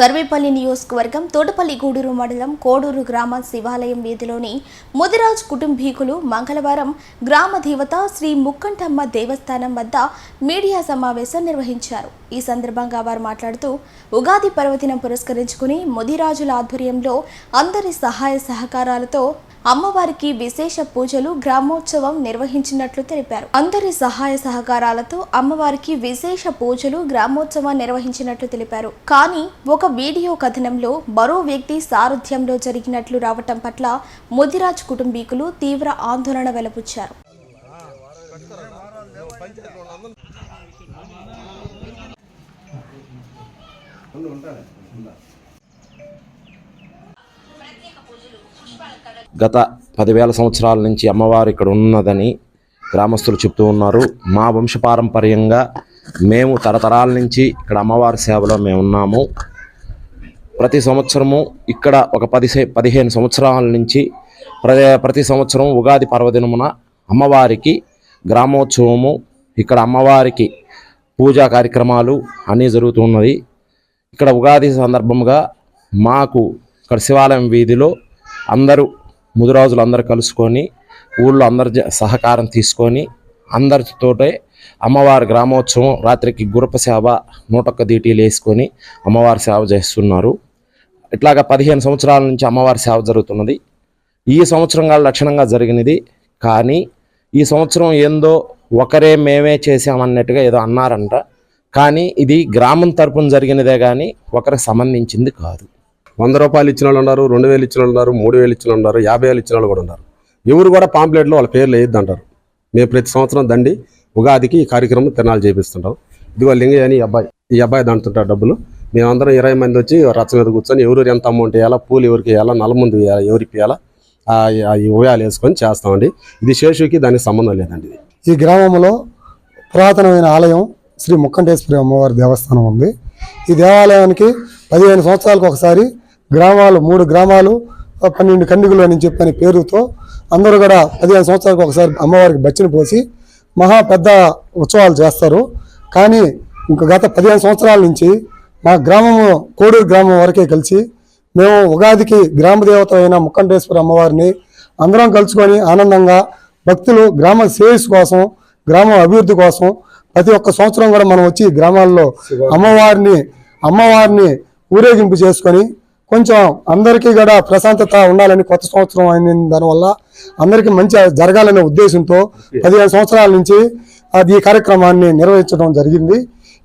సర్వేపల్లి నియోజకవర్గం తోటపల్లి గూడూరు మండలం కోడూరు గ్రామ శివాలయం వీధిలోని ముదిరాజ్ కుటుంబీకులు మంగళవారం గ్రామ దేవత శ్రీ ముక్కంటమ్మ దేవస్థానం వద్ద మీడియా సమావేశం నిర్వహించారు. ఈ సందర్భంగా వారు మాట్లాడుతూ ఉగాది పర్వదినం పురస్కరించుకుని ముదిరాజుల ఆధ్వర్యంలో అందరి సహాయ సహకారాలతో అమ్మవారికి విశేష పూజలు గ్రామోత్సవం నిర్వహించినట్లు తెలిపారు. అందరి సహాయ సహకారాలతో అమ్మవారికి విశేష పూజలు గ్రామోత్సవం నిర్వహించినట్లు తెలిపారు. కానీ ఒక వీడియో కథనంలో మరో వ్యక్తి సారథ్యంలో జరిగినట్లు రావటం పట్ల ముదిరాజ్ కుటుంబీకులు తీవ్ర ఆందోళన వెలుబుచ్చారు. గత 10,000 సంవత్సరాల నుంచి అమ్మవారు ఇక్కడ ఉన్నదని గ్రామస్తులు చెప్తూ ఉన్నారు. మా వంశపారంపర్యంగా మేము తరతరాల నుంచి ఇక్కడ అమ్మవారి సేవలో మేము ఉన్నాము. ప్రతి సంవత్సరము ఇక్కడ ఒక 15 సంవత్సరాల నుంచి ప్రతి సంవత్సరం ఉగాది పర్వదినమున అమ్మవారికి గ్రామోత్సవము, ఇక్కడ అమ్మవారికి పూజా కార్యక్రమాలు అన్నీ జరుగుతున్నది. ఇక్కడ ఉగాది సందర్భంగా మాకు ఇక్కడ శివాలయం వీధిలో అందరూ ముదిరాజులు అందరూ కలుసుకొని ఊళ్ళో అందరి సహకారం తీసుకొని అందరితోటే అమ్మవారి గ్రామోత్సవం రాత్రికి గురప సేవ 101 దీటీలు వేసుకొని అమ్మవారి సేవ చేస్తున్నారు. ఇట్లాగా 15 సంవత్సరాల నుంచి అమ్మవారి సేవ జరుగుతున్నది. ఈ సంవత్సరం లక్షణంగా జరిగినది. కానీ ఈ సంవత్సరం ఏందో ఒకరే మేమే చేసామన్నట్టుగా ఏదో అన్నారంట. కానీ ఇది గ్రామం తరపున జరిగినదే కానీ ఒకరికి సంబంధించింది కాదు. 100 రూపాయలు ఇచ్చిన వాళ్ళు ఉన్నారు, 2,000 ఇచ్చిన వాళ్ళు ఉన్నారు, 3,000 ఇచ్చిన వాళ్ళు ఉన్నారు, 50,000 ఇచ్చిన వాళ్ళు కూడా ఉన్నారు. ఎవరు కూడా పాంప్లెట్లో వాళ్ళ పేర్లు వేయద్దు అంటారు. మేము ప్రతి సంవత్సరం దండి ఉగాదికి ఈ కార్యక్రమం తిరణాలు చేపిస్తుంటాం. ఇదిగో లింగయ్య అని ఈ అబ్బాయి దండుతుంటారు డబ్బులు. మేమందరం 20 మంది వచ్చి రచ్చ మీద కూర్చొని ఎవరు ఎంత అమౌంట్ వేయాలా, పూలు ఎవరికి వేయాలా, నల్లముందు ఎవరికి వేయాలా ఈ ఉయాలు వేసుకొని చేస్తామండి. ఇది శేషుకి దానికి సంబంధం లేదండి. ఈ గ్రామంలో పురాతనమైన ఆలయం శ్రీ ముక్కంటేశ్వరి అమ్మవారి దేవస్థానం ఉంది. ఈ దేవాలయానికి 15 సంవత్సరాలకు ఒకసారి గ్రామాలు 3 గ్రామాలు 12 కండిగులు అని చెప్పని పేరుతో అందరూ కూడా 15 సంవత్సరాలకు ఒకసారి అమ్మవారికి బచ్చిని పోసి మహా పెద్ద ఉత్సవాలు చేస్తారు. కానీ ఇంక గత 15 సంవత్సరాల నుంచి మా గ్రామము కోడూరు గ్రామం వరకే కలిసి మేము ఉగాదికి గ్రామదేవత అయిన ముక్కంటేశ్వరి అమ్మవారిని అందరం కలుసుకొని ఆనందంగా భక్తులు గ్రామ శ్రేయస్సు కోసం, గ్రామం అభివృద్ధి కోసం ప్రతి ఒక్క సంవత్సరం కూడా మనం వచ్చి గ్రామాల్లో అమ్మవారిని ఊరేగింపు చేసుకొని కొంచెం అందరికీ కూడా ప్రశాంతత ఉండాలని కొత్త సంవత్సరం అయిన దానివల్ల అందరికీ మంచి జరగాలనే ఉద్దేశంతో 15 సంవత్సరాల నుంచి ఈ కార్యక్రమాన్ని నిర్వహించడం జరిగింది.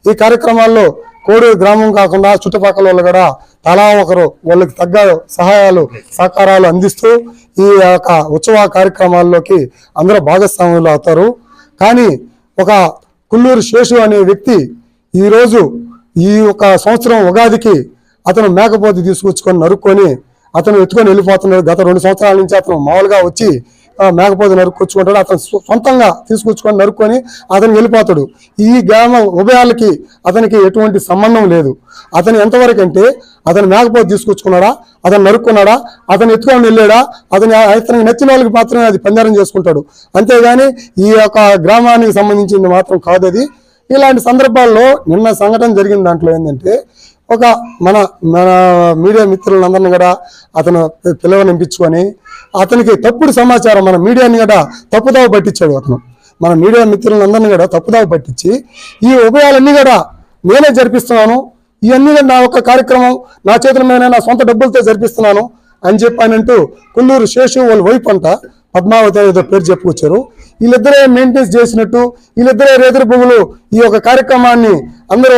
ఈ కార్యక్రమాల్లో కోడూరు గ్రామం కాకుండా చుట్టుపక్కల వాళ్ళు కూడా తలా ఒకరు వాళ్ళకి తగ్గ సహాయాలు సహకారాలు అందిస్తూ ఈ యొక్క ఉత్సవ కార్యక్రమాల్లోకి అందరూ భాగస్వాములు అవుతారు. కానీ ఒక కుల్లూరు శేషు అనే వ్యక్తి ఈరోజు ఈ ఒక సంవత్సరం ఉగాదికి అతను మేకపోతు తీసుకొచ్చుకొని నరుక్కొని అతను ఎత్తుకొని వెళ్ళిపోతున్నాడు. గత 2 సంవత్సరాల నుంచి అతను మామూలుగా వచ్చి మేకపోతు నరుక్కొచ్చుకుంటాడు. అతను సొంతంగా తీసుకొచ్చుకొని నరుక్కొని అతను వెళ్ళిపోతాడు. ఈ గ్రామ ఉభయాలకి అతనికి ఎటువంటి సంబంధం లేదు. అతను ఎంతవరకు అంటే అతను మేకపోతు తీసుకొచ్చుకున్నాడా, అతను నరుక్కున్నాడా, అతను ఎత్తుకొని వెళ్ళాడా, అతనికి నచ్చిన వాళ్ళకి మాత్రమే అది పంజారం చేసుకుంటాడు. అంతేగాని ఈ యొక్క గ్రామానికి సంబంధించింది మాత్రం కాదు అది. ఇలాంటి సందర్భాల్లో నిన్న సంఘటన జరిగిన దాంట్లో ఏంటంటే మన మీడియా మిత్రులందరినీ కూడా అతను పిలవనిపించుకొని అతనికి తప్పుడు సమాచారం మన మీడియాని కూడా తప్పుదావ పట్టించాడు. అతను మన మీడియా మిత్రులందరినీ కూడా తప్పుదావ పట్టించి ఈ ఉభయాలన్నీ కూడా నేనే జరిపిస్తున్నాను, ఇవన్నీ నా ఒక కార్యక్రమం నా చేతుల మీద నా సొంత డబ్బులతో జరిపిస్తున్నాను అని చెప్పానంటూ కుల్లూరు శేషు వాళ్ళ వైపు అంట పద్మావతి ఏదో పేరు చెప్పుకొచ్చారు. వీళ్ళిద్దరే మెయింటెనెన్స్ చేసినట్టు, వీళ్ళిద్దరే రేతురు పువ్వులు ఈ యొక్క కార్యక్రమాన్ని అందరూ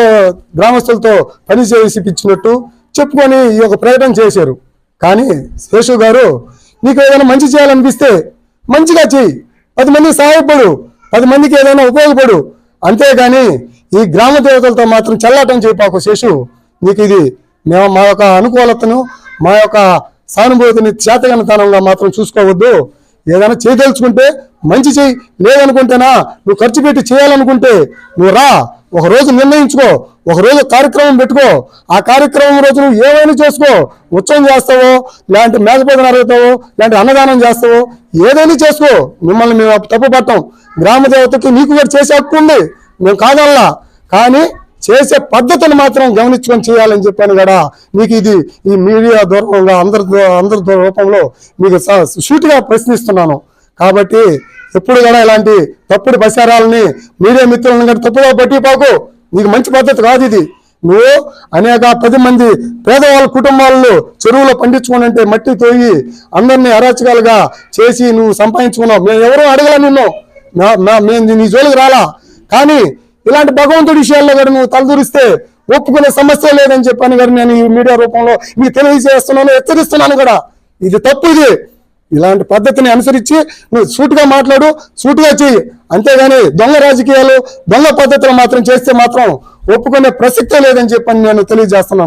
గ్రామస్తులతో పని చేసిపించినట్టు చెప్పుకొని ఈ యొక్క ప్రకటన చేశారు. కానీ శేషు గారు, నీకు ఏదైనా మంచి చేయాలనిపిస్తే మంచిగా చెయ్యి, 10 మందికి సహాయపడు, 10 మందికి ఏదైనా ఉపయోగపడు. అంతేగాని ఈ గ్రామ దేవతలతో మాత్రం చల్లాటం చేయపాకు శేషు. నీకు ఇది మేము మా యొక్క అనుకూలతను, మా యొక్క సానుభూతిని చేతగనతనంగా మాత్రం చూసుకోవద్దు. ఏదైనా చేయదలుచుకుంటే మంచి చెయ్యి, లేదనుకుంటేనా నువ్వు ఖర్చు పెట్టి చేయాలనుకుంటే నువ్వు రా, ఒక రోజు నిర్ణయించుకో, ఒక రోజు కార్యక్రమం పెట్టుకో. ఆ కార్యక్రమం రోజు నువ్వు ఏమైనా చేసుకో, ఉత్సవం చేస్తావో, లేదంటే మేకపోతు నరుగుతావో, లేదంటే అన్నదానం చేస్తావో, ఏదైనా చేసుకో. మిమ్మల్ని మేము తప్పు పట్టాం. గ్రామ దేవతకి నీకు కూడా చేసే హక్కు ఉంది, మేము కాదల్లా. కానీ చేసే పద్ధతులు మాత్రం గమనించుకొని చేయాలని చెప్పాను కూడా మీకు ఇది ఈ మీడియా దూరంగా అందరి రూపంలో మీకు సూటిగా ప్రశ్నిస్తున్నాను. కాబట్టి ఎప్పుడు కూడా ఇలాంటి తప్పుడు ప్రచారాలని మీడియా మిత్రులను కూడా తప్పుగా పట్టిపోకు. నీకు మంచి పద్ధతి కాదు ఇది. నువ్వు అనేక 10 మంది పేదవాళ్ళ కుటుంబాల్లో చెరువులో పండించుకోనంటే మట్టి తోయి అందరినీ అరాచకాలుగా చేసి నువ్వు సంపాదించుకున్నావు. మేము ఎవరూ అడగల నిన్ను, మేము నీ జోలికి రాలా. కానీ ఇలాంటి భగవంతుడి విషయాల్లో కూడా నువ్వు తలదూరిస్తే ఒప్పుకునే సమస్య లేదని చెప్పాను కానీ నేను ఈ మీడియా రూపంలో మీకు తెలియజేస్తున్నాను, హెచ్చరిస్తున్నాను కూడా. ఇది తప్పు. ఇది ఇలాంటి పద్ధతిని అనుసరించి నువ్వు సూటుగా మాట్లాడు, సూటుగా చెయ్యి. అంతేగాని దొంగ రాజకీయాలు, దొంగ పద్ధతులు మాత్రం చేస్తే మాత్రం ఒప్పుకునే ప్రసక్తే లేదని చెప్పని నేను తెలియజేస్తున్నాను.